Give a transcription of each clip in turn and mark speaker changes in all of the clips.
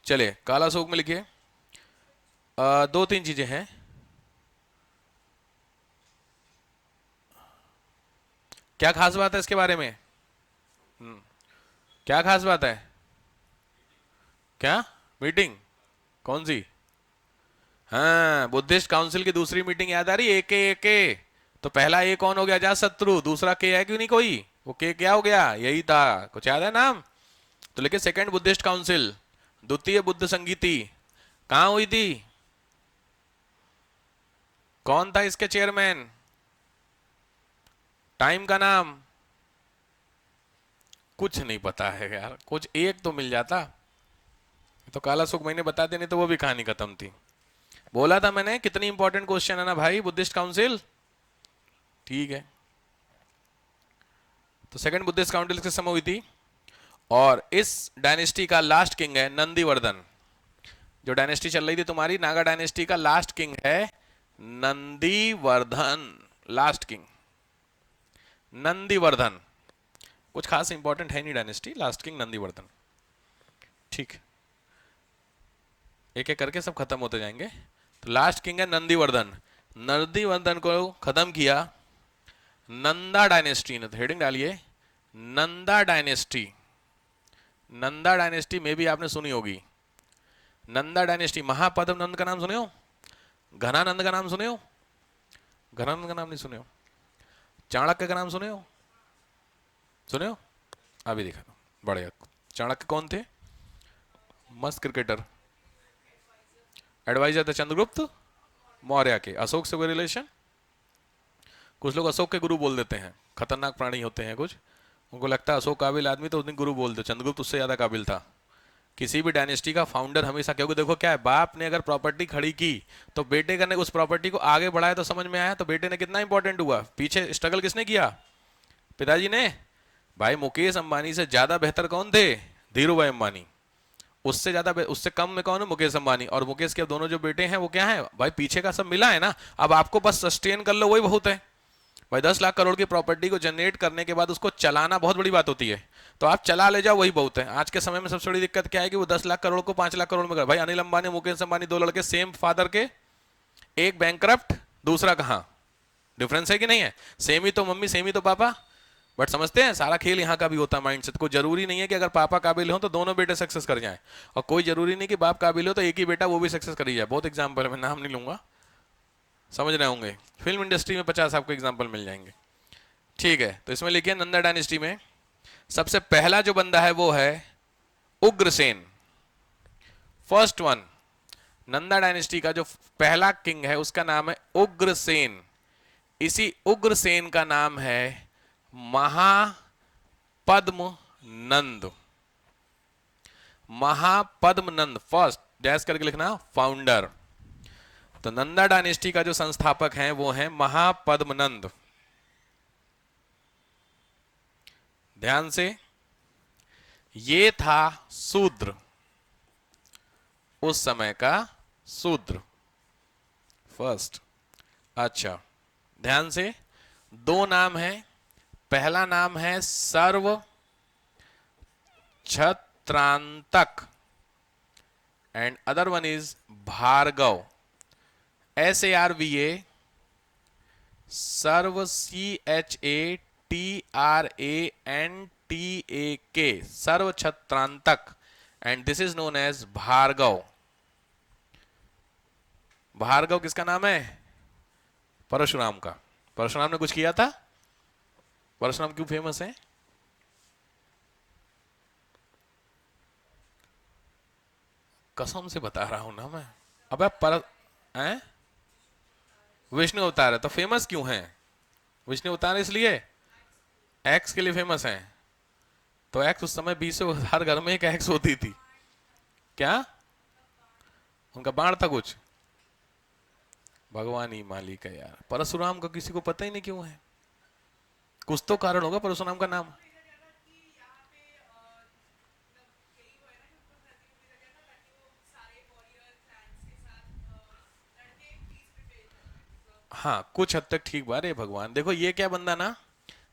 Speaker 1: चलिए काला अशोक में लिखिए। दो तीन चीजें हैं। क्या खास बात है इसके बारे में? क्या खास बात है? क्या? मीटिंग? कौन सी? हाँ, बुद्धिस्ट काउंसिल की दूसरी मीटिंग याद आ रही? ए के। तो पहला ए कौन हो गया? अजात शत्रु। दूसरा के है क्यों नहीं कोई? वो के क्या हो गया? यही था। कुछ याद है नाम? तो लिखे सेकंड बुद्धिस्ट काउंसिल, द्वितीय बुद्ध संगीति। कहाँ हुई थी? कौन था इसके चेयरमैन? टाइम का नाम? कुछ नहीं पता है यार, कुछ एक तो मिल जाता। तो काला सुख मैंने बता देने तो वो भी कहानी खत्म थी। बोला था मैंने कितनी इंपॉर्टेंट क्वेश्चन है ना भाई, बुद्धिस्ट काउंसिल। ठीक है। तो सेकंड बुद्धिस्ट काउंसिल किस समय हुई थी? और इस डायनेस्टी का लास्ट किंग है नंदीवर्धन। जो डायनेस्टी चल रही थी तुम्हारी नागा डायनेस्टी का लास्ट किंग है नंदीवर्धन। Last king Nandivardhan. कुछ खास इंपॉर्टेंट है नहीं डायनेस्टी, लास्ट किंग नंदीवर्धन। ठीक, एक एक करके सब खत्म होते जाएंगे। तो लास्ट किंग है नंदीवर्धन। नंदीवर्धन को खत्म किया नंदा डायनेस्टी ने। तो हेडिंग डालिए नंदा डायनेस्टी। नंदा डायनेस्टी में भी आपने सुनी होगी। नंदा डायनेस्टी। महापद्म नंद का नाम सुने हो? घनानंद का नाम सुने हो? घनानंद का नाम नहीं सुने हो? चाणक्य का नाम सुने हो? सुने हो? अभी दिखा दो। बढ़िया। चाणक्य कौन थे? मस्त क्रिकेटर। एडवाइजर थे चंद्रगुप्त मौर्य के। अशोक से कोई रिलेशन? कुछ लोग अशोक के गुरु बोल देते हैं, खतरनाक प्राणी होते हैं कुछ। उनको लगता है अशोक काबिल आदमी तो उन्हें गुरु बोल दो। चंद्रगुप्त उससे ज्यादा काबिल था। किसी भी डायनेस्टी का फाउंडर हमेशा, क्योंकि देखो क्या है, बाप ने अगर प्रॉपर्टी खड़ी की तो बेटे ने उस प्रॉपर्टी को आगे बढ़ाया तो समझ में आया। तो बेटे ने कितना इंपॉर्टेंट हुआ। पीछे स्ट्रगल किसने किया? पिताजी ने। भाई मुकेश अंबानी से ज्यादा बेहतर कौन थे? धीरू भाई अंबानी। उससे ज्यादा उससे कम में कौन है? मुकेश अंबानी। और मुकेश के दोनों जो बेटे हैं वो क्या है भाई? पीछे का सब मिला है ना। अब आपको बस सस्टेन कर लो, वही बहुत है भाई। 10 लाख करोड़ की प्रॉपर्टी को जनरेट करने के बाद उसको चलाना बहुत बड़ी बात होती है। तो आप चला ले जाओ, वही बहुत है। आज के समय में सबसे बड़ी दिक्कत क्या है कि वो 10 लाख करोड़ को 5 लाख करोड़ में कर। भाई अनिल अंबानी मुकेश अंबानी दो लड़के सेम फादर के, एक बैंकरप्ट दूसरा कहाँ। डिफरेंस है कि नहीं है? सेम ही तो मम्मी सेम ही तो पापा। बट समझते हैं सारा खेल यहाँ का भी होता है माइंड से। कोई जरूरी नहीं है कि अगर पापा काबिल हो तो दोनों बेटे सक्सेस कर जाएं, और कोई जरूरी नहीं कि बाप काबिल हो तो एक ही बेटा वो भी सक्सेस कर ही जाए। बहुत एग्जाम्पल है, मैं नाम नहीं लूंगा, समझ रहे होंगे। फिल्म इंडस्ट्री में 50 आपको एग्जाम्पल मिल जाएंगे। ठीक है, तो इसमें लिखिए नंदा डायनेस्टी में सबसे पहला जो बंदा है वो है Ugrasen. First one. Nanda dynasty का जो पहला किंग है उसका नाम है उग्रसेन। इसी उग्रसेन का नाम है महापद्म नंद। महापद्म नंद फर्स्ट डैश करके लिखना फाउंडर। तो नंदा डायनेस्टी का जो संस्थापक है वो है महापद्म नंद। ध्यान से, ये था शूद्र, उस समय का शूद्र फर्स्ट। अच्छा ध्यान से, दो नाम है। पहला नाम है Sarva Chhatrantak and other one is Bhargav. SARVA। Sarva CHATRANTAK। Sarva Chhatrantak and this is known as Bhargav. Bhargav किसका नाम है? परशुराम का। परशुराम ने कुछ किया था? परशुराम क्यों फेमस है? कसम से बता रहा हूं ना मैं। अब पर हैं? विष्णु अवतार है तो फेमस क्यों है? विष्णु अवतार इसलिए एक्स के लिए फेमस है। तो एक्स उस समय 20,000 घर में एक एक्स होती थी। क्या? उनका बाण था कुछ? भगवान ही मालिक है यार। परशुराम का किसी को पता ही नहीं क्यों है। कुछ तो कारण होगा परशुराम का नाम। हाँ कुछ हद तक ठीक बात है भगवान। देखो ये क्या बंदा ना,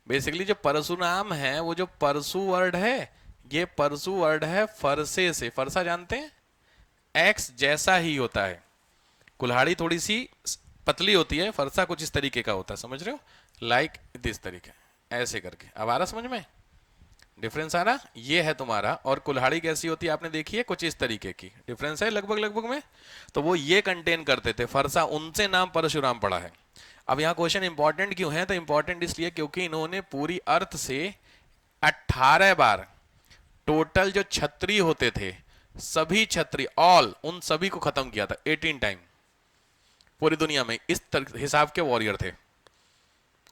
Speaker 1: बेसिकली जो परशुराम है वो जो परशु वर्ड है, ये परशु वर्ड है फरसे से। फरसा जानते हैं? एक्स जैसा ही होता है। कुल्हाड़ी थोड़ी सी पतली होती है, फरसा कुछ इस तरीके का होता है, समझ रहे हो, लाइक दिस तरीके, ऐसे करके। अब आ रहा समझ में डिफरेंस? आ रहा? ये है तुम्हारा। और कुल्हाड़ी कैसी होती है आपने देखी है, कुछ इस तरीके की। डिफरेंस है लगभग लगभग में। तो वो ये कंटेन करते थे, फरसा, उनसे नाम परशुराम पड़ा है। अब यहाँ क्वेश्चन इंपॉर्टेंट क्यों है? तो इंपॉर्टेंट इसलिए क्योंकि इन्होंने पूरी अर्थ से 18 बार टोटल जो क्षत्रिय होते थे, सभी क्षत्रिय, ऑल, उन सभी को खत्म किया था 18 टाइम पूरी दुनिया में। इस हिसाब के वॉरियर थे।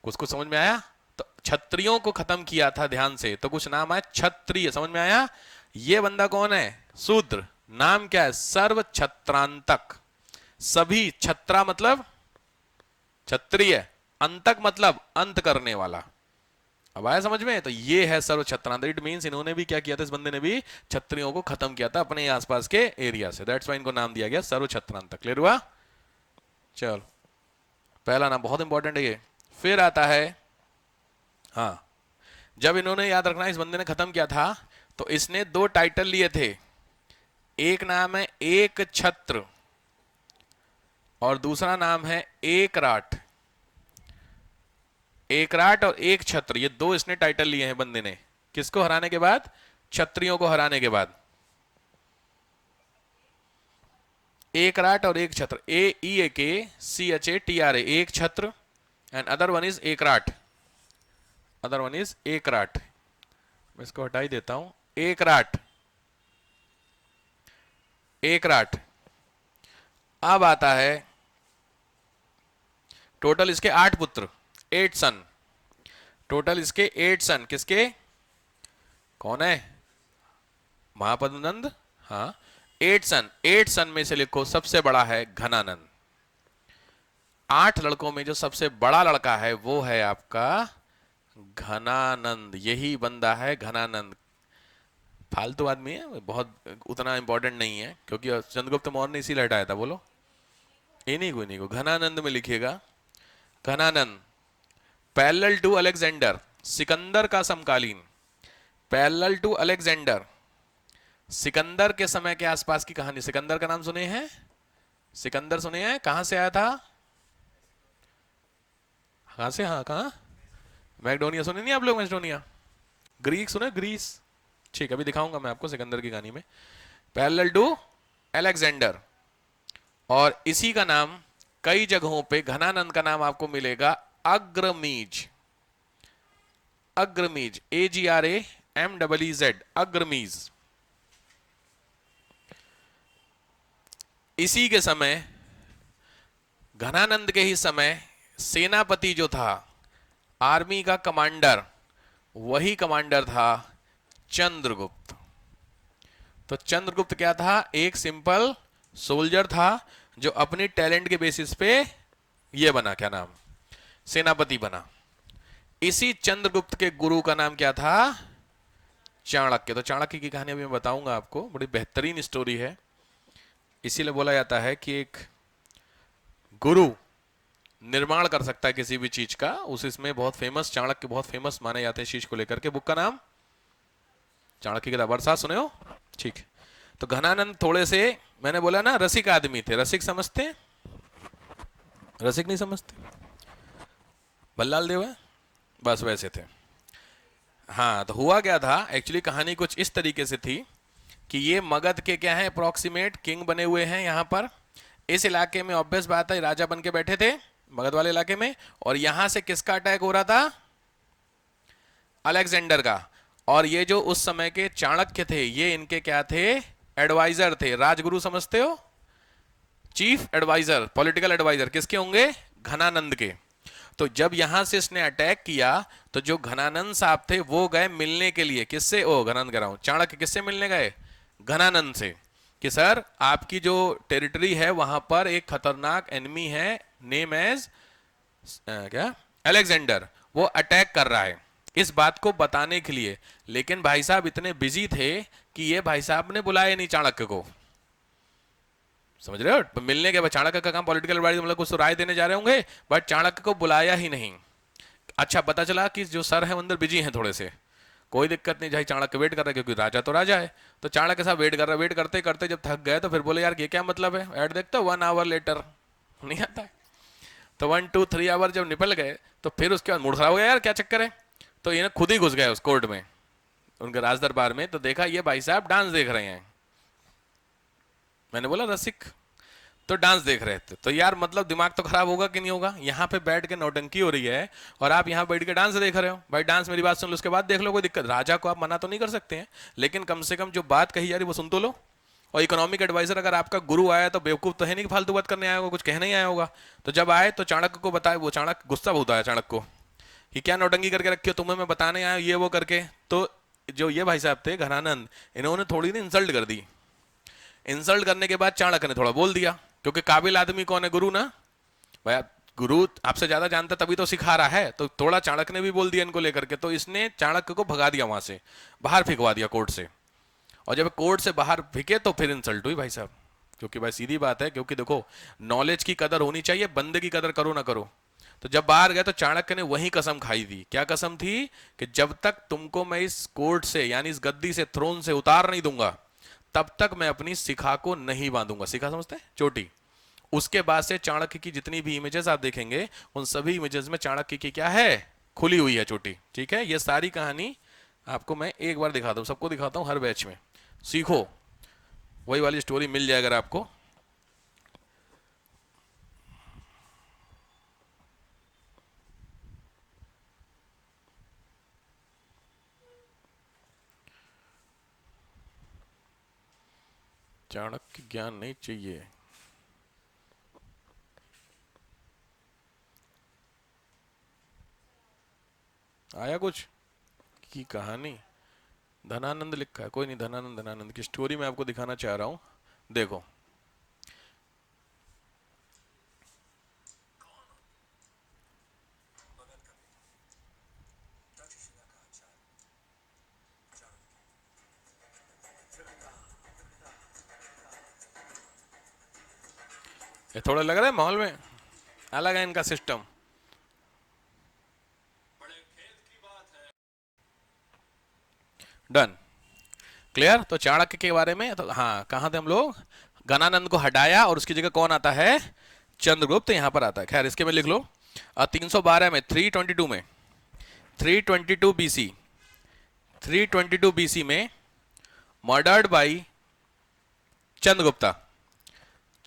Speaker 1: कुछ कुछ समझ में आया? तो क्षत्रियों को खत्म किया था, ध्यान से, तो कुछ नाम आया क्षत्रिय, समझ में आया? ये बंदा कौन है? शूद्र। नाम क्या है? सर्व छत्रांतक। सभी, छत्रा मतलब क्षत्रिय, अंतक मतलब अंत करने वाला। अब आया समझ में? तो ये है सर्व छत्रांतक। इट मींस इन्होंने भी क्या किया था, इस बंदे ने भी क्षत्रियों को खत्म किया था अपने आसपास के एरिया से। दैट्स व्हाई इनको नाम दिया गया सर्व छत्रांतक। क्लियर हुआ? चलो, पहला नाम बहुत इंपॉर्टेंट है ये। फिर आता है, हाँ, जब इन्होंने, याद रखना, इस बंदे ने खत्म किया था तो इसने 2 टाइटल लिए थे। एक नाम है एक छत्र और दूसरा नाम है एकराट। एकराट और एक छत्र, ये 2 इसने टाइटल लिए हैं बंदे ने। किसको हराने के बाद? क्षत्रियों को हराने के बाद। एकराट और एक छत्र, EAKCHATRA, Ekchhatra, and other one is Ekrat. Other one is Ekrat. मैं इसको हटा ही देता हूं। एकराट, एकराट। अब आता है, टोटल इसके 8 पुत्र, 8 सन। टोटल इसके 8 सन। किसके? कौन है? महापद्मनंद। हाँ, 8 सन। 8 सन में से लिखो, सबसे बड़ा है घनानंद। 8 लड़कों में जो सबसे बड़ा लड़का है वो है आपका घनानंद। यही बंदा है घनानंद। फालतू आदमी है, बहुत उतना इंपॉर्टेंट नहीं है, क्योंकि चंद्रगुप्त मौर्य ने इसीलिए हटाया था। बोलो, इन्हीं को घनानंद में लिखिएगा। Ghananand parallel to Alexander, Sikandar का समकालीन। पैरेलल टू अलेक्जेंडर, सिकंदर के समय के आसपास की कहानी। सिकंदर का नाम सुने हैं? सिकंदर सुने हैं? कहां से आया था? कहां से? हाँ, कहां? मैकडोनिया सुने नहीं आप लोग? मैकडोनिया, ग्रीक सुने? ग्रीस। ठीक, अभी दिखाऊंगा मैं आपको सिकंदर की कहानी में। Parallel to Alexander. और इसी का नाम कई जगहों पे, घनानंद का नाम आपको मिलेगा अग्रमीज। अग्रमीज, AGRAMEEZ, अग्रमीज। इसी के समय, घनानंद के ही समय, सेनापति जो था, आर्मी का कमांडर, वही कमांडर था चंद्रगुप्त। तो चंद्रगुप्त क्या था? एक सिंपल सोल्जर था जो अपनी टैलेंट के बेसिस पे ये बना, क्या नाम, सेनापति बना। इसी चंद्रगुप्त के गुरु का नाम क्या था? चाणक्य। तो चाणक्य की कहानी अभी मैं बताऊंगा आपको, बड़ी बेहतरीन स्टोरी है। इसीलिए बोला जाता है कि एक गुरु निर्माण कर सकता है किसी भी चीज का। उस इसमें बहुत फेमस, चाणक्य बहुत फेमस माने जाते हैं इस चीज को लेकर के। बुक का नाम चाणक्य की वर्षा, सुने हो? ठीक। तो घनानंद थोड़े से, मैंने बोला ना, रसिक आदमी थे। रसिक समझते? रसिक नहीं समझते? बल्लाल देव है, बस वैसे थे। हाँ, तो हुआ क्या था, एक्चुअली कहानी कुछ इस तरीके से थी कि ये मगध के क्या है, अप्रोक्सीमेट किंग बने हुए हैं यहाँ पर। इस इलाके में ऑब्वियस बात है, राजा बन के बैठे थे मगध वाले इलाके में। और यहां से किसका अटैक हो रहा था? अलेक्जेंडर का। और ये जो उस समय के चाणक्य थे, ये इनके क्या थे? एडवाइजर थे। राजगुरु समझते हो? चीफ एडवाइजर, पॉलिटिकल एडवाइजर किसके होंगे? घनानंद के। तो जब यहां से इसने अटैक किया तो जो घनानंद साहब थे वो गए मिलने के लिए। किससे? ओ, घनानंद कह रहा हूं, चाणक्य किससे मिलने गए? घनानंद से, कि सर आपकी जो टेरिटरी है वहां पर एक खतरनाक एनिमी है, नेम एज क्या, अलेक्जेंडर, वो अटैक कर रहा है, इस बात को बताने के लिए। लेकिन भाई साहब इतने बिजी थे कि ये भाई साहब ने बुलाया नहीं चाणक्य को। समझ रहे हो? मिलने के बाद, चाणक्य का काम पॉलिटिकल एडवाइजर, मतलब कुछ राय देने जा रहे होंगे, बट चाणक्य को बुलाया ही नहीं। अच्छा, पता चला कि जो सर है अंदर बिजी हैं थोड़े से, कोई दिक्कत नहीं, भाई चाणक्य वेट कर रहा है क्योंकि राजा तो राजा है। तो चाणक्य साहब वेट कर रहा है, वेट करते करते जब थक गए तो फिर बोले यार ये क्या मतलब है, ऐड देखते हो 1 आवर लेटर, नहीं आता है। तो 1 2 3 आवर जब निकल गए तो फिर उसके बाद मूड खराब हो गया, यार क्या चक्कर है। तो ये ना खुद ही घुस गए उस कोर्ट में, उनके राज दरबार में। तो देखा ये भाई साहब डांस देख रहे हैं। मैंने बोला रसिक, तो डांस देख रहे थे। तो यार मतलब दिमाग तो खराब होगा कि नहीं होगा, यहाँ पे बैठ के नौटंकी हो रही है और आप यहाँ बैठ के डांस देख रहे हो। भाई डांस मेरी बात सुन लो, उसके बाद देख लो, कोई दिक्कत। राजा को आप मना तो नहीं कर सकते हैं, लेकिन कम से कम जो बात कही जा रही वो सुन तो लो। और इकोनॉमिक एडवाइजर अगर आपका गुरु आया तो बेवकूफ तो है नहीं कि फालतू बात करने आया होगा, कुछ कहने ही आया होगा। तो जब आए तो चाणक्य को बताया, वो चाणक्य गुस्सा बहुत आया चाणक्य को कि क्या नौटंकी करके रखी हो, तुम्हें मैं बताने आया ये वो करके। तो जो ये भाई साहब थे घनानंद, इन्होंने थोड़ी नी इंसल्ट कर दी। इंसल्ट करने के बाद चाणक्य ने थोड़ा बोल दिया, क्योंकि काबिल आदमी कौन है, गुरु ना भाई। गुरु आपसे ज्यादा जानता तभी तो सिखा रहा है। तो थोड़ा चाणक्य ने भी बोल दिया इनको लेकर के, तो इसने चाणक्य को भगा दिया वहां से, बाहर फिकवा दिया कोर्ट से। और जब कोर्ट से बाहर फिके तो फिर इंसल्ट हुई भाई साहब, क्योंकि भाई सीधी बात है, क्योंकि देखो नॉलेज की कदर होनी चाहिए, बंदे की कदर करो ना करो। तो जब बाहर गए तो चाणक्य ने वही कसम खाई थी। क्या कसम थी कि जब तक तुमको मैं इस कोर्ट से यानी इस गद्दी से, थ्रोन से उतार नहीं दूंगा, तब तक मैं अपनी शिखा को नहीं बांधूंगा। शिखा समझते हैं, चोटी। उसके बाद से चाणक्य की जितनी भी इमेजेस आप देखेंगे उन सभी इमेजेस में चाणक्य की क्या है, खुली हुई है चोटी। ठीक है, ये सारी कहानी आपको मैं एक बार दिखाता हूँ, सबको दिखाता हूँ हर बैच में, सीखो। वही वाली स्टोरी मिल जाए अगर आपको। चाणक्य ज्ञान नहीं चाहिए। आया कुछ की कहानी, धनानंद लिखा है, कोई नहीं, धनानंद धनानंद की स्टोरी मैं आपको दिखाना चाह रहा हूं। देखो ये थोड़ा लग रहा है माहौल में अलग है इनका सिस्टम। Done, clear. तो चाणक्य के बारे में तो हाँ, कहाँ थे हम लोग, गणानंद को हटाया और उसकी जगह कौन आता है, चंद्रगुप्त यहाँ पर आता है। खैर इसके में लिख लो 312 में, 322 में, 322 बीसी, 322 बीसी में मर्डर्ड बाई चंद्रगुप्ता।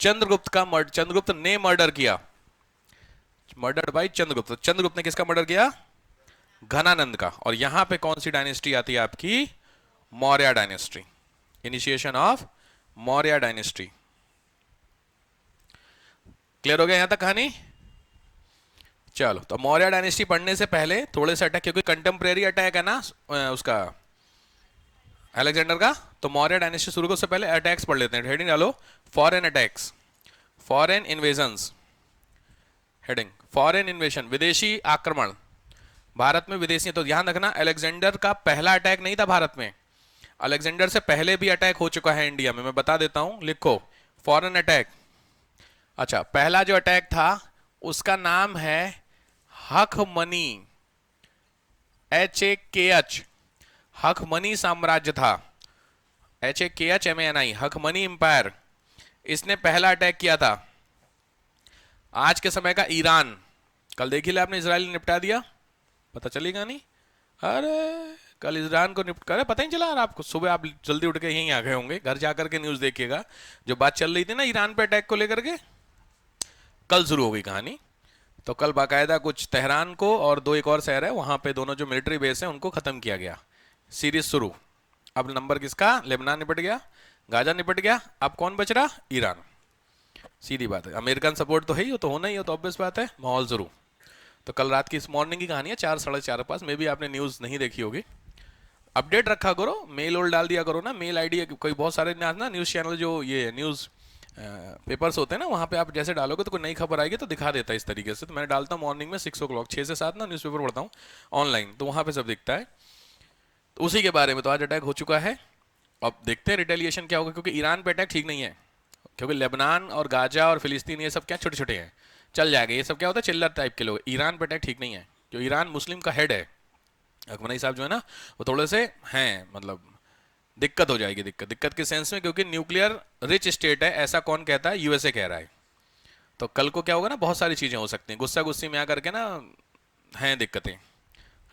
Speaker 1: चंद्रगुप्त ने मर्डर किया, मर्डर्ड बाई चंद्रगुप्त। चंद्रगुप्त ने किसका मर्डर किया, घनानंद का। और यहां पे कौन सी डायनेस्टी आती है आपकी, Maurya dynasty, initiation of Maurya dynasty. Clear हो गया यहां तक कहानी। चलो, तो मौर्य डायनेस्टी पढ़ने से पहले थोड़े से अटैक, क्योंकि कंटेम्प्रेरी अटैक है ना उसका, अलेक्जेंडर का। तो मौर्य डायनेस्टी शुरू को से पहले अटैक्स पढ़ लेते हैं। हेडिंग डालो, foreign attacks, foreign invasions. Heading foreign इन्वेशन, विदेशी आक्रमण। भारत में विदेशी, तो ध्यान रखना अलेक्जेंडर का पहला अटैक नहीं था भारत में, अलेक्जेंडर से पहले भी अटैक हो चुका है इंडिया में, मैं बता देता हूं, लिखो फॉरेन अटैक। अच्छा, पहला जो अटैक था उसका नाम है हखमनी, HAKH, हखमनी साम्राज्य था, HAKHMANI, हखमनी इंपायर। इसने पहला अटैक किया था। आज के समय का ईरान, कल देखी ले आपने, इसराइल ने निपटा दिया, पता चलेगा नहीं। अरे कल ईरान को निपट कर, पता ही चला यार आपको, सुबह आप जल्दी उठ के यहीं आ गए होंगे, घर जाकर के न्यूज देखिएगा। जो बात चल रही थी ना ईरान पे अटैक को लेकर के, कल शुरू हो गई कहानी। तो कल बाकायदा कुछ तेहरान को और दो एक और शहर है वहां पे, दोनों जो मिलिट्री बेस है उनको खत्म किया गया, सीरीज शुरू। अब नंबर किसका, लेबनान निपट गया, गाजा निपट गया, अब कौन बच रहा, ईरान। सीधी बात है, अमेरिकन सपोर्ट तो है ही, तो होना ही हो, तो ऑब्वियस बात है, माहौल शुरू। तो कल रात की इस मॉर्निंग की कहानी है, 4 साढ़े 4 पास में भी आपने न्यूज़ नहीं देखी होगी। अपडेट रखा करो, मेल ओल डाल दिया करो ना, मेल आईडी कोई बहुत सारे ना न्यूज़ चैनल, जो ये न्यूज़ पेपर्स होते हैं ना, वहाँ पे आप जैसे डालोगे तो कोई नई खबर आएगी तो दिखा देता है इस तरीके से। तो मैं डालता हूँ मॉर्निंग में 6 o'clock, 6 से 7 ना न्यूज़पेपर पढ़ता हूँ ऑनलाइन, तो वहाँ पे सब दिखता है। तो उसी के बारे में, तो आज अटैक हो चुका है, अब देखते हैं रिटेलिएशन क्या होगा, क्योंकि ईरान पे अटैक ठीक नहीं है, क्योंकि लेबनान और गाजा और फिलिस्तीन ये सब क्या छोटे छोटे हैं, चल जाएगा। ये सब क्या होता है, चिल्लर टाइप के लोग। ईरान पे अटैक ठीक नहीं है, जो ईरान मुस्लिम का हेड है, खamenei साहब जो है ना वो थोड़े से हैं, मतलब दिक्कत हो जाएगी, दिक्कत दिक्कत के सेंस में, क्योंकि न्यूक्लियर रिच स्टेट है ऐसा कौन कहता है, यूएसए कह रहा है। तो कल को क्या होगा ना, बहुत सारी चीजें हो सकती हैं, गुस्सा गुस्सी में आकर के ना हैं दिक्कतें।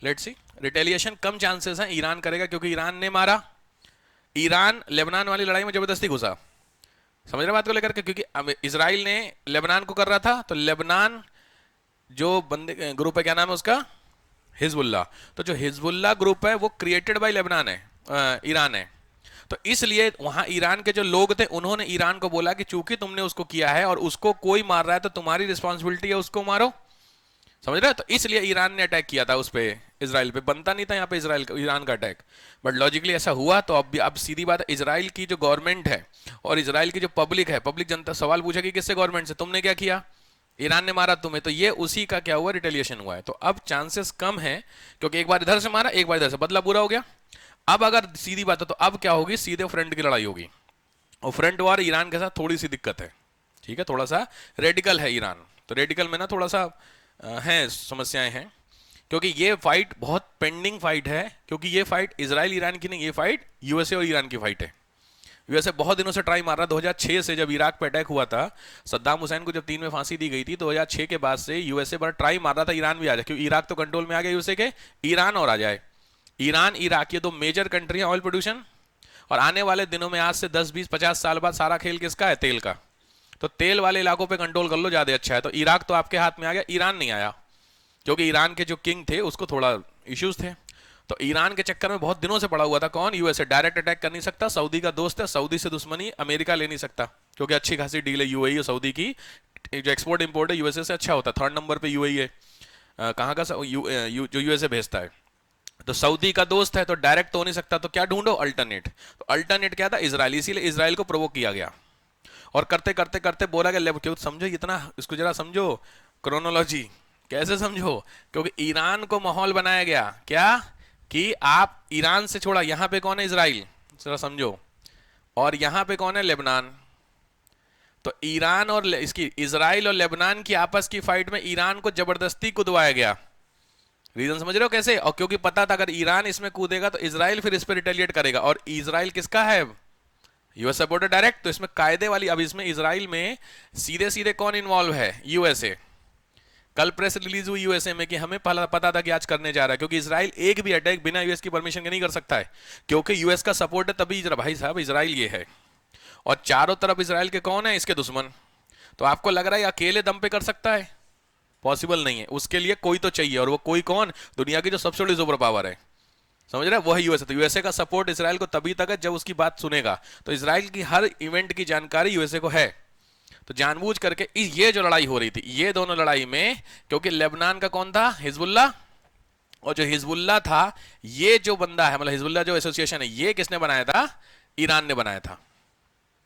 Speaker 1: Let's see, retaliation come chances हैं ईरान करेगा, क्योंकि ईरान ने मारा, ईरान लेबनान वाली लड़ाई में जबरदस्ती घुसा, समझ रहे बात को लेकर के, क्योंकि अब इसराइल ने लेबनान को कर रहा था, तो लेबनान जो बंदे ग्रुप है क्या नाम है उसका, हिजबुल्ला, तो जो हिजबुल्ला ग्रुप है वो क्रिएटेड बाय लेबनान है, ईरान है। तो इसलिए वहां ईरान के जो लोग थे उन्होंने ईरान को बोला कि चूंकि तुमने उसको किया है और उसको कोई मार रहा है तो तुम्हारी रिस्पॉन्सिबिलिटी है उसको मारो, समझ रहे हो। तो इसलिए ईरान ने अटैक किया था उस पे, इसराइल पे बनता नहीं था यहाँ पे इसराइल का, ईरान का अटैक, बट लॉजिकली ऐसा हुआ। तो अब सीधी बात है, इसराइल की जो गवर्नमेंट है और इसराइल की जो पब्लिक है, पब्लिक जनता सवाल पूछेगी किससे, गवर्नमेंट से, तुमने क्या किया, ईरान ने मारा तुम्हें, तो ये उसी का क्या हुआ, रिटेलिएशन हुआ है। तो अब चांसेस कम है, क्योंकि एक बार इधर से मारा, एक बार इधर से, बदला पूरा हो गया। अब अगर सीधी बात है तो अब क्या होगी, सीधे फ्रंट की लड़ाई होगी, और फ्रंट वार ईरान के साथ थोड़ी सी दिक्कत है, ठीक है, थोड़ा सा रेडिकल है ईरान, तो रेडिकल में ना थोड़ा सा है समस्याएं हैं, क्योंकि ये फाइट बहुत पेंडिंग फाइट है, क्योंकि ये फाइट इजराइल ईरान की नहीं, ये फाइट यूएसए और ईरान की फाइट है। यूएसए बहुत दिनों से ट्राई मार रहा, 2006 से जब इराक पे अटैक हुआ था, सद्दाम हुसैन को जब 3 में फांसी दी गई थी, 2006 के बाद से यूएसए बड़ा ट्राई मार रहा था ईरान भी आ जाए, क्योंकि इराक तो कंट्रोल में आ गया यूएसए के, ईरान और आ जाए। ईरान इराक ये दो मेजर कंट्री है ऑयल प्रोड्यूशन, और आने वाले दिनों में आज से 10 20 50 साल बाद सारा खेल किसका है, तेल का। तो तेल वाले इलाकों पे कंट्रोल कर लो, ज्यादा अच्छा है। तो इराक तो आपके हाथ में आ गया, ईरान नहीं आया, क्योंकि ईरान के जो किंग थे उसको थोड़ा इश्यूज थे। तो ईरान के चक्कर में बहुत दिनों से पड़ा हुआ था कौन, यूएसए, डायरेक्ट अटैक कर नहीं सकता, सऊदी का दोस्त है, सऊदी से दुश्मनी अमेरिका ले नहीं सकता, क्योंकि अच्छी खासी डील है यूएई और सऊदी की, जो एक्सपोर्ट इंपोर्ट है यूएसए से अच्छा होता है, 3rd नंबर पे यूएई है, कहाँ का जो यूएसए भेजता है। तो सऊदी का दोस्त है, तो डायरेक्ट तो हो नहीं सकता, तो क्या ढूंढो, अल्टरनेट। तो अल्टरनेट क्या था, इसराइल, इसीलिए इसराइल को प्रोवोक किया गया, और करते करते करते बोला गया, क्यों समझो इतना, इसको जरा समझो क्रोनोलॉजी, कैसे समझो, क्योंकि ईरान को माहौल बनाया गया क्या, कि आप ईरान से छोड़ा, यहां पे कौन है, इसराइल, जरा समझो, और यहां पे कौन है, लेबनान। तो ईरान और इसकी, इसराइल और लेबनान की आपस की फाइट में ईरान को जबरदस्ती कुदवाया गया, रीजन समझ रहे हो कैसे, और क्योंकि पता था अगर ईरान इसमें कूदेगा तो इसराइल फिर इस पर रिटेलिएट करेगा, और इसराइल किसका है, यूएस सपोर्टेड डायरेक्ट, तो इसमें कायदे वाली, अब इसमें इसराइल में सीधे सीधे कौन इन्वॉल्व है, यूएसए। कल प्रेस रिलीज हुई यूएसए में कि हमें पता था कि आज करने जा रहा है, क्योंकि इसराइल एक भी अटैक बिना यूएस की परमिशन के नहीं कर सकता है, क्योंकि यूएस का सपोर्ट है तभी, भाई साहब इसराइल ये है, और चारों तरफ इसराइल के कौन है, इसके दुश्मन। तो आपको लग रहा है अकेले दम पे कर सकता है, पॉसिबल नहीं है, उसके लिए कोई तो चाहिए, और वो कोई कौन, दुनिया की जो सबसे बड़ी सुपर पावर है, समझ रहे हैं, वो है यूएसए। तो यूएसए का सपोर्ट इसराइल को तभी तक है जब उसकी बात सुनेगा, तो इसराइल की हर इवेंट की जानकारी यूएसए को है। तो जानबूझ करके ये जो लड़ाई हो रही थी, ये दोनों लड़ाई में, क्योंकि लेबनान का कौन था, हिजबुल्ला, और जो हिजबुल्ला था, ये जो बंदा है, मतलब हिजबुल्ला जो एसोसिएशन है, ये किसने बनाया था, ईरान ने बनाया था,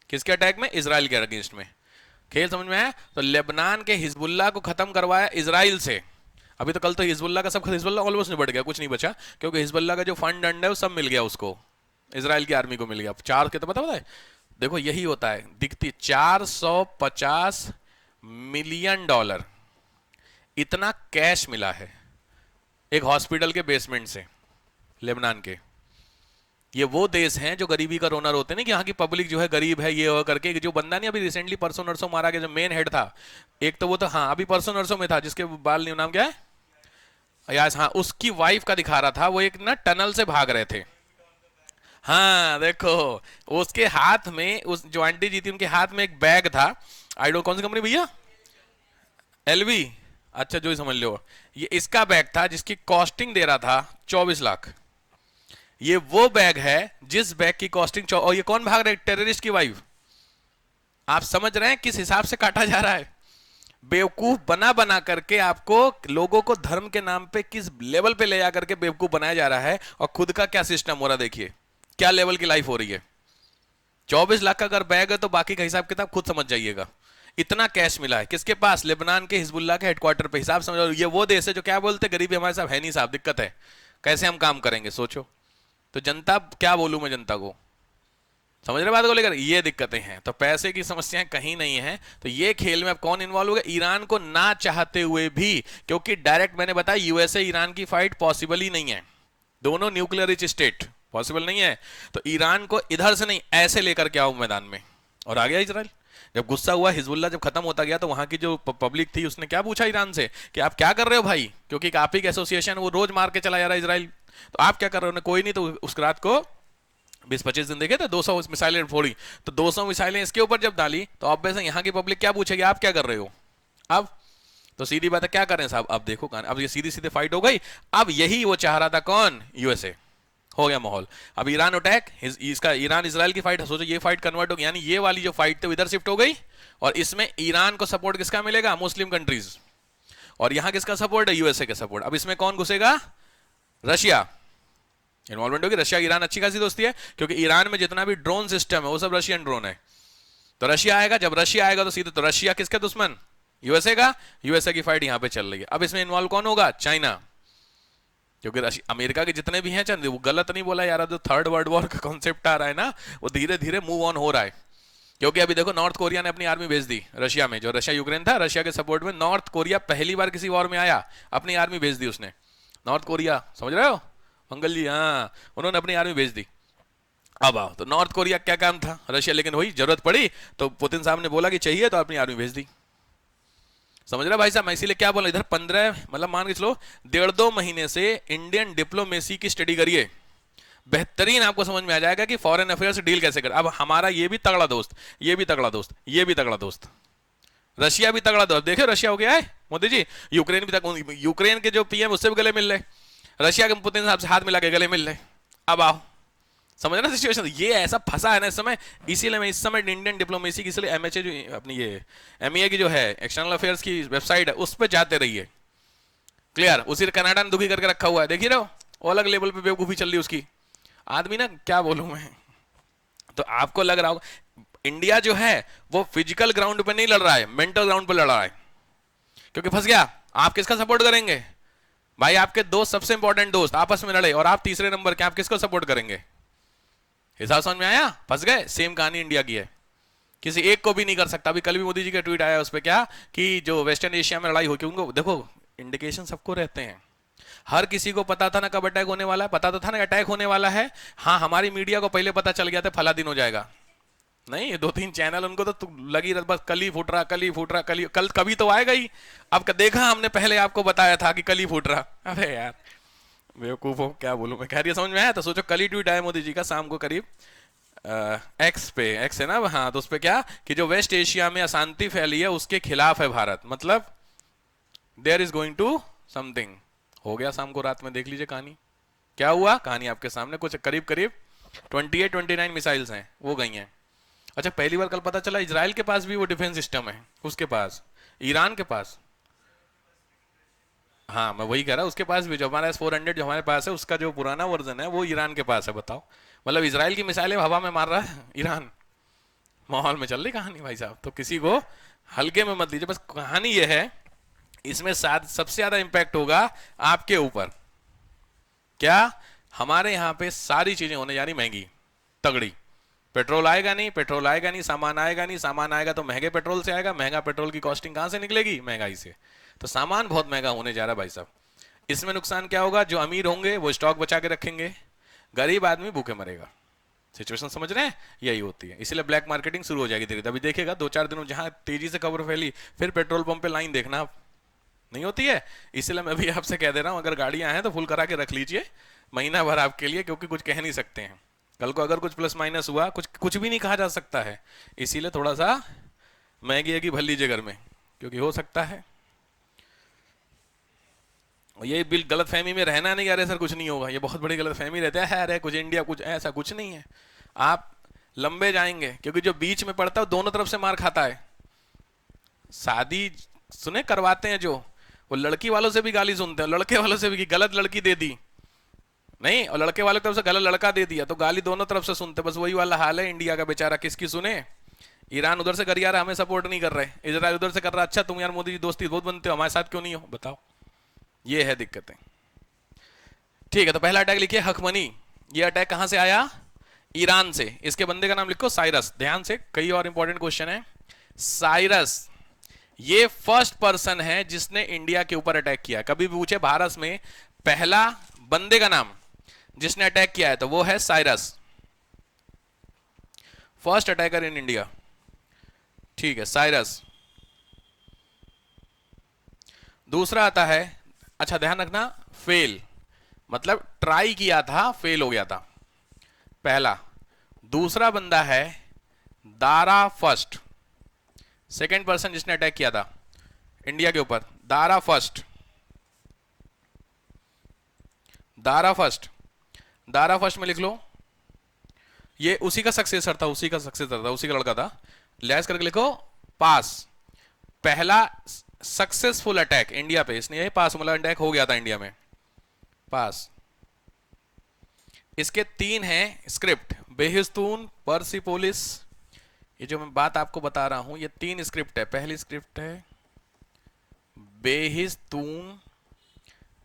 Speaker 1: किसके अटैक में, इसराइल के अगेंस्ट में। खेल समझ में आया। तो लेबनान के हिजबुल्ला को खत्म करवाया इसराइल से। अभी तो कल तो हिजबुल्ला का सब, हिजबुल्ला ऑलमोस्ट निपट गया, कुछ नहीं बचा, क्योंकि हिजबुल्ला का जो फंड अंड है वो सब मिल गया उसको, इसराइल की आर्मी को मिल गया। 4 के तो पता है, देखो यही होता है, दिखती 450 मिलियन डॉलर इतना कैश मिला है एक हॉस्पिटल के बेसमेंट से लेबनान के। ये वो देश हैं जो गरीबी का रोना रोते हैं ना, कि यहाँ की पब्लिक जो है गरीब है, ये हो करके। जो बंदा नहीं अभी रिसेंटली परसों नरसों मारा गया, जो मेन हेड था, एक तो वो तो, हाँ अभी परसों नरसों में था, जिसके बाल नहीं, नाम क्या है, यास, हाँ, उसकी वाइफ का दिखा रहा था, वो एक ना टनल से भाग रहे थे। हाँ देखो, उसके हाथ में, उस जो आंटी जी थी उनके हाथ में एक बैग था, आई डोंट, कौन सी कंपनी भैया, एलवी, अच्छा जो ही समझ लो, ये इसका बैग था जिसकी कॉस्टिंग दे रहा था 24 लाख। ये वो बैग है जिस बैग की कॉस्टिंग, और ये कौन भाग रहा है, टेररिस्ट की वाइफ। आप समझ रहे हैं किस हिसाब से काटा जा रहा है, बेवकूफ बना बना करके आपको, लोगों को धर्म के नाम पे किस लेवल पे ले जाकर के बेवकूफ बनाया जा रहा है, और खुद का क्या सिस्टम हो रहा है, देखिए क्या लेवल की लाइफ हो रही है। 24 लाख का अगर बैग है तो बाकी का हिसाब किताब खुद समझ जाइएगा। इतना कैश मिला है किसके पास, लेबनान के हिजबुल्ला के हेडक्वार्टर पे। हिसाब समझो, ये वो देश है जो क्या बोलते, गरीबी हमारे साहब है नहीं साहब, दिक्कत है, कैसे हम काम करेंगे, सोचो। तो जनता, क्या बोलूं मैं जनता को, समझ रहे बात को लेकर, ये दिक्कतें हैं। तो पैसे की समस्याएं कहीं नहीं है। तो ये खेल में अब कौन इन्वॉल्व होगा, ईरान को ना चाहते हुए भी, क्योंकि डायरेक्ट मैंने बताया यूएसए ईरान की फाइट पॉसिबल ही नहीं है। दोनों न्यूक्लियर रिच स्टेट, पॉसिबल नहीं है। तो ईरान को इधर से नहीं ऐसे लेकर के आओ मैदान में, और आ गया इजराइल। जब गुस्सा हुआ हिजबुल्ला जब खत्म होता गया तो वहां की जो पब्लिक थी उसने क्या पूछा ईरान से कि आप क्या कर रहे हो भाई, क्योंकि आप ही एसोसिएशन वो रोज मार के चला जा रहा है इजराइल, तो आप क्या कर रहे हो? कोई नहीं। तो उस रात को 20-25 दिन देखे थे, 200 मिसाइलें फोड़ी, तो 200 मिसाइलें इसके ऊपर जब डाली तो ऑब्वियस है यहाँ की पब्लिक क्या पूछेगी, आप क्या कर रहे हो? अब तो सीधी बात है, क्या करें साहब? अब देखो अब ये सीधी सीधी फाइट हो गई। अब यही वो चाह रहा था, कौन? यूएसए। हो गया माहौल। अब ईरान अटैक, इसका ईरान इजराइल की फाइट, सोचो ये फाइट कन्वर्ट हो गई, यानी ये वाली जो फाइट थी इधर शिफ्ट हो गई, और इसमें ईरान को सपोर्ट किसका मिलेगा? Muslim countries. और यहां किसका सपोर्ट है? यूएसए का सपोर्ट। अब इसमें कौन घुसेगा? रशिया इन्वॉल्वमेंट होगी। रशिया ईरान अच्छी खासी दोस्ती है, क्योंकि ईरान में जितना भी ड्रोन सिस्टम है वो सब रशियन ड्रोन है। तो रशिया आएगा, जब रशिया आएगा तो सीधे, तो रशिया किसका दुश्मन? यूएसए का। यूएसए की फाइट यहां पे चल रही है। अब इसमें इन्वॉल्व कौन होगा? चाइना, क्योंकि अमेरिका के जितने भी हैं, चंद वो गलत नहीं बोला यार, जो थर्ड वर्ल्ड वॉर का कॉन्सेप्ट आ रहा है ना, वो धीरे धीरे मूव ऑन हो रहा है। क्योंकि अभी देखो नॉर्थ कोरिया ने अपनी आर्मी भेज दी रशिया में, जो रशिया यूक्रेन था, रशिया के सपोर्ट में नॉर्थ कोरिया पहली बार किसी वॉर में आया, अपनी आर्मी भेज दी उसने। नॉर्थ कोरिया, समझ रहे हो मंगल जी? हाँ, उन्होंने अपनी आर्मी भेज दी। अब आओ, तो नॉर्थ कोरिया क्या काम था? रशिया, लेकिन वही जरूरत पड़ी तो पुतिन साहब ने बोला कि चाहिए, तो अपनी आर्मी भेज दी। समझ रहे भाई साहब? मैं इसीलिए क्या बोला, इधर 15 मतलब मान के चलो 1.5-2 महीने से इंडियन डिप्लोमेसी की स्टडी करिए, बेहतरीन आपको समझ में आ जाएगा कि फॉरेन अफेयर से डील कैसे कर। अब हमारा ये भी तगड़ा दोस्त, ये भी तगड़ा दोस्त, ये भी तगड़ा दोस्त, रशिया भी तगड़ा दोस्त। देखो रशिया हो गया है मोदी जी, यूक्रेन भी तक, यूक्रेन के जो पीएम उससे भी गले मिल रहे, रशिया के पुतिन साहब से हाथ मिला के गले मिल रहे। अब आओ, समझ ना सिचुएशन? ये ऐसा फंसा है ना इस समय, इसीलिए मैं इस समय इंडियन डिप्लोमेसी की, इसलिए एमएचए जो अपनी ये एमईए की जो है एक्सटर्नल अफेयर्स की वेबसाइट है उस पर जाते रहिए। क्लियर? उसी कनाडा ने दुखी करके रखा हुआ है, देखिए रहो, वो अलग लेवल पे बेवकूफी चल रही उसकी। आदमी ना, क्या बोलूं मैं, तो आपको लग रहा होगा इंडिया जो है वो फिजिकल ग्राउंड पे नहीं लड़ रहा है, मेंटल ग्राउंड पे लड़ रहा है, क्योंकि फंस गया। आप किसका सपोर्ट करेंगे भाई? आपके दोस्त, सबसे इंपॉर्टेंट दोस्त आपस में लड़े और आप तीसरे नंबर के, आप किसको सपोर्ट करेंगे? हिसाब समझ में आया? फंस गए। सेम कहानी इंडिया की है, किसी एक को भी नहीं कर सकता। अभी कल भी मोदी जी का ट्वीट आया उस पर, क्या कि जो वेस्टर्न एशिया में लड़ाई हो, उनको देखो इंडिकेशन सबको रहते हैं, हर किसी को पता था ना कब अटैक होने वाला है, पता तो था ना अटैक होने वाला है। हाँ, हमारी मीडिया को पहले पता चल गया था फला दिन हो जाएगा। नहीं, ये 2-3 चैनल उनको तो लगी रहा, बस कल ही फूट रहा, कल ही फूट रहा, कल ही, कल कभी तो आएगा ही। अब देखा हमने, पहले आपको बताया था कि कल ही फूट रहा। अरे यार बेवकूफ हो, क्या बोलूं मैं। खैर ये समझ में आया? तो सोचो कल ही ट्वीट आया मोदी जी का शाम को करीब एक्स पे, एक्स है ना, हाँ, तो उस पे क्या कि जो वेस्ट एशिया में अशांति फैली है उसके खिलाफ है भारत, मतलब there is going to something. हो गया शाम को, रात में देख लीजिए कहानी क्या हुआ। कहानी आपके सामने, कुछ करीब करीब 28-29 मिसाइल्स हैं वो गई हैं। अच्छा, पहली बार कल पता चला इजराइल के पास भी वो डिफेंस सिस्टम है, उसके पास, ईरान के पास। हाँ, मैं वही कह रहा हूँ, उसके पास भी जो हमारा S-400 जो हमारे पास है उसका जो पुराना वर्जन है वो ईरान के पास है। बताओ, मतलब इजराइल की मिसाइलें हवा में मार रहा है ईरान। माहौल में चल रही कहानी भाई साहब, तो किसी को हल्के में मत लीजिए। बस कहानी ये है, इसमें सबसे ज्यादा इंपैक्ट होगा आपके ऊपर। क्या? हमारे यहाँ पे सारी चीजें होने जा रही महंगी तगड़ी। पेट्रोल आएगा नहीं, पेट्रोल आएगा नहीं, सामान आएगा नहीं, सामान आएगा तो महंगे पेट्रोल से आएगा, महंगा पेट्रोल की कॉस्टिंग कहां से निकलेगी? महंगाई से। तो सामान बहुत महंगा होने जा रहा है भाई साहब। इसमें नुकसान क्या होगा? जो अमीर होंगे वो स्टॉक बचा के रखेंगे, गरीब आदमी भूखे मरेगा। सिचुएशन समझ रहे हैं? यही होती है, इसलिए ब्लैक मार्केटिंग शुरू हो जाएगी धीरे धीरे। अभी देखिएगा 2-4 दिनों जहां तेजी से खबर फैली, फिर पेट्रोल पंप पे लाइन देखना आप, नहीं होती है। इसलिए मैं भी आपसे कह दे रहा हूं, अगर गाड़ियां हैं तो फुल करा के रख लीजिए महीना भर आपके लिए, क्योंकि कुछ कह नहीं सकते हैं कल को अगर कुछ प्लस माइनस हुआ, कुछ भी नहीं कहा जा सकता है। इसीलिए थोड़ा सा महंगी की भर लीजिए घर में, क्योंकि हो सकता है। ये बिल गलत फहमी में रहना नहीं, अरे सर कुछ नहीं होगा, ये बहुत बड़ी गलत फहमी रहता है, अरे कुछ इंडिया कुछ, ऐसा कुछ नहीं है। आप लंबे जाएंगे, क्योंकि जो बीच में पड़ता है दोनों तरफ से मार खाता है। शादी सुने करवाते हैं जो, वो लड़की वालों से भी गाली सुनते हैं, लड़के वालों से भी, कि गलत लड़की दे दी नहीं, और लड़के वाले की तरफ से गलत लड़का दे दिया, तो गाली दोनों तरफ से सुनते। बस वही वाला हाल है इंडिया का, बेचारा किसकी सुने। ईरान उधर से कर रहा है, हमें सपोर्ट नहीं कर रहे, इजराइल उधर से कर रहा है, अच्छा तुम यार मोदी जी दोस्ती बहुत बनते हो, हमारे साथ क्यों नहीं हो? बताओ, ये है दिक्कतें। ठीक है, तो पहला अटैक लिखिए हकमनी। ये अटैक कहां से आया? ईरान से। इसके बंदे का नाम लिखो साइरस। ध्यान से, कई और इंपॉर्टेंट क्वेश्चन है। साइरस ये फर्स्ट पर्सन है जिसने इंडिया के ऊपर अटैक किया। कभी भी पूछे भारत में पहला बंदे का नाम, जिसने अटैक किया है, तो वो है Cyrus, first attacker in India. ठीक है, साइरस। दूसरा आता है, अच्छा ध्यान रखना, फेल मतलब ट्राई किया था, फेल हो गया था, पहला। दूसरा बंदा है दारा फर्स्ट, सेकेंड पर्सन जिसने अटैक किया था इंडिया के ऊपर, Dara first. Dara first, Dara first में लिख लो, ये उसी का सक्सेसर था, उसी का सक्सेसर था, उसी का लड़का था। लैस करके लिखो पास, पहला सक्सेसफुल अटैक इंडिया पे, इसने यही पास मतलब अटैक हो गया था इंडिया में, पास। इसके तीन हैं स्क्रिप्ट, बेहिस्तून, पर्सिपोलिस। ये जो मैं बात आपको बता रहा हूं, ये तीन स्क्रिप्ट है। पहली स्क्रिप्ट है Behistun,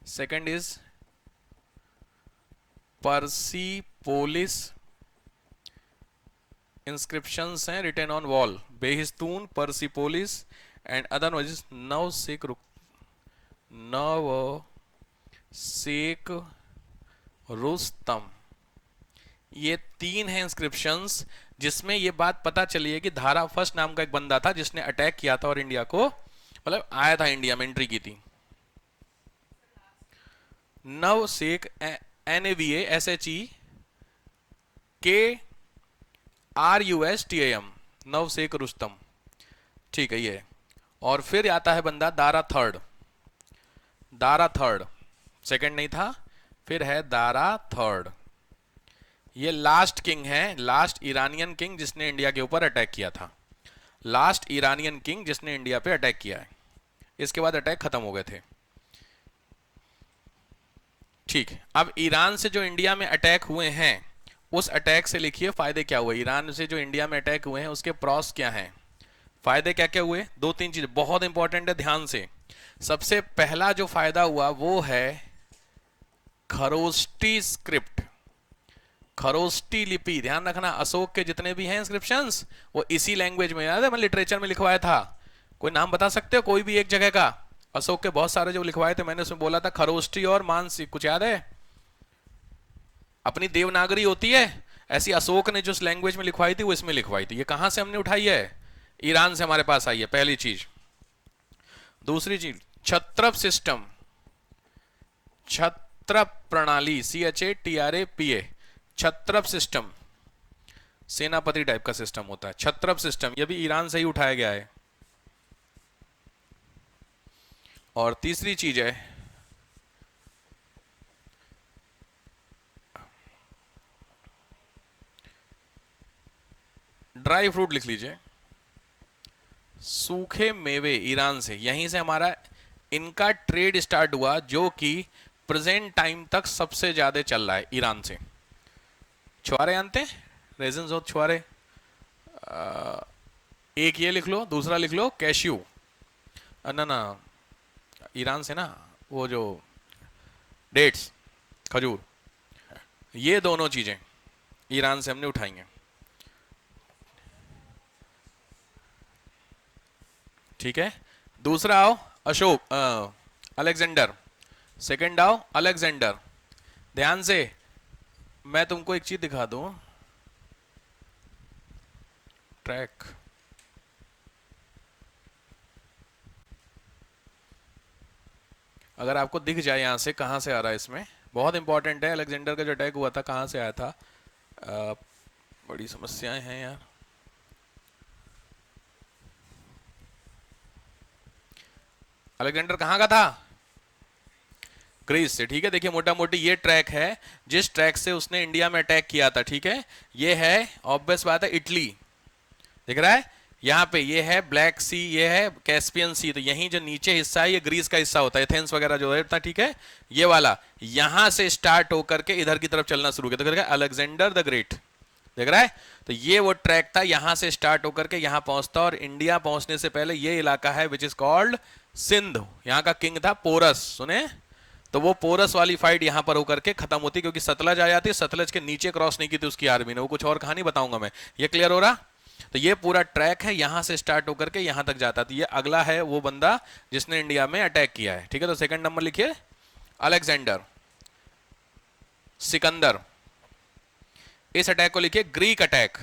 Speaker 1: second is Persepolis, inscriptions हैं written on wall, Behistun, Persepolis and other one is नवसेक रुस्तम। ये तीन हैं इंस्क्रिप्शंस जिसमें ये बात पता चली है कि धारा फर्स्ट नाम का एक बंदा था जिसने अटैक किया था और इंडिया को, मतलब आया था इंडिया में, एंट्री की थी। नवसेक, NAVASHEKRUSTAM, नवसेक रुस्तम। ठीक है ये। और फिर आता है बंदा Dara third, Dara third, second नहीं था, फिर है दारा थर्ड। ये लास्ट किंग है, लास्ट ईरानियन किंग जिसने इंडिया के ऊपर अटैक किया था, लास्ट ईरानियन किंग जिसने इंडिया पे अटैक किया है। इसके बाद अटैक खत्म हो गए थे। ठीक है, अब ईरान से जो इंडिया में अटैक हुए हैं, उस अटैक से लिखिए फायदे क्या हुए। ईरान से जो इंडिया में अटैक हुए हैं उसके प्रॉस क्या हैं, फायदे क्या क्या हुए। दो तीन चीजें बहुत इंपॉर्टेंट है, ध्यान से। सबसे पहला जो फायदा हुआ वो है खरोष्टी स्क्रिप्ट, खरोष्टी लिपि। ध्यान रखना, अशोक के जितने भी हैं इंस्क्रिप्शंस वो इसी लैंग्वेज में, याद है मैं लिटरेचर में लिखवाया था। कोई नाम बता सकते हो कोई भी एक जगह का? अशोक के बहुत सारे जो लिखवाए थे मैंने, उसमें बोला था खरोष्टी और मानसिक, कुछ याद है? अपनी देवनागरी होती है, ऐसी अशोक ने जो लैंग्वेज में लिखवाई थी वो इसमें लिखवाई थी। ये कहां से हमने उठाई है? ईरान से हमारे पास आई है, पहली चीज। दूसरी चीज छत्रप सिस्टम, छत्रप प्रणाली, CHATRAPA, छत्रप सिस्टम, सेनापति टाइप का सिस्टम होता है छत्रप सिस्टम, यह भी ईरान से ही उठाया गया है। और तीसरी चीज है ड्राई फ्रूट, लिख लीजिए सूखे मेवे, ईरान से, यहीं से हमारा इनका ट्रेड स्टार्ट हुआ, जो कि प्रेजेंट टाइम तक सबसे ज्यादा चल रहा है ईरान से। छुआरे जानते हैं, रेजिन्स और छुआरे, एक ये लिख लो, दूसरा लिख लो कैश्यू, ना ना ईरान से ना, वो जो डेट्स, खजूर, ये दोनों चीजें ईरान से हमने उठाई हैं। ठीक है, दूसरा आओ अशोक, अलेक्जेंडर, सेकंड आओ अलेक्जेंडर। ध्यान से, मैं तुमको एक चीज दिखा दूं, ट्रैक, अगर आपको दिख जाए यहां से कहां से आ रहा है, इसमें बहुत इंपॉर्टेंट है। अलेक्जेंडर का जो अटैक हुआ था कहां से आया था, बड़ी समस्याएं हैं यार। अलेक्जेंडर कहां का था? ग्रीस से। ठीक है, देखिए मोटा मोटी ये ट्रैक है जिस ट्रैक से उसने इंडिया में अटैक किया था। ठीक है, ये है ऑब्वियस बात है इटली, दिख रहा है यहाँ पे, ये है ब्लैक सी, ये है कैस्पियन सी, तो यहीं जो नीचे हिस्सा है ये ग्रीस का हिस्सा होता है, एथेंस वगैरह जो है। ठीक है, ये वाला यहां से स्टार्ट होकर के इधर की तरफ चलना शुरू किया, तो अलेक्जेंडर द ग्रेट, देख रहा है। तो ये वो ट्रैक था, यहां से स्टार्ट होकर के यहां पहुंचता, और इंडिया पहुंचने से पहले ये इलाका है विच इज कॉल्ड सिंध। यहां का किंग था पोरस, सुने? तो वो पोरस वाली फाइट यहां पर होकर के खत्म होती, क्योंकि सतलज आ जाती है, सतलज के नीचे क्रॉस नहीं की थी उसकी आर्मी ने, वो कुछ और कहानी बताऊंगा मैं। ये क्लियर हो रहा? तो ये पूरा ट्रैक है, यहां से स्टार्ट होकर के यहां तक जाता था। ये अगला है वो बंदा जिसने इंडिया में अटैक किया है। ठीक है, तो सेकंड नंबर लिखिए अलेक्जेंडर। सिकंदर। इस अटैक को लिखिए ग्रीक अटैक।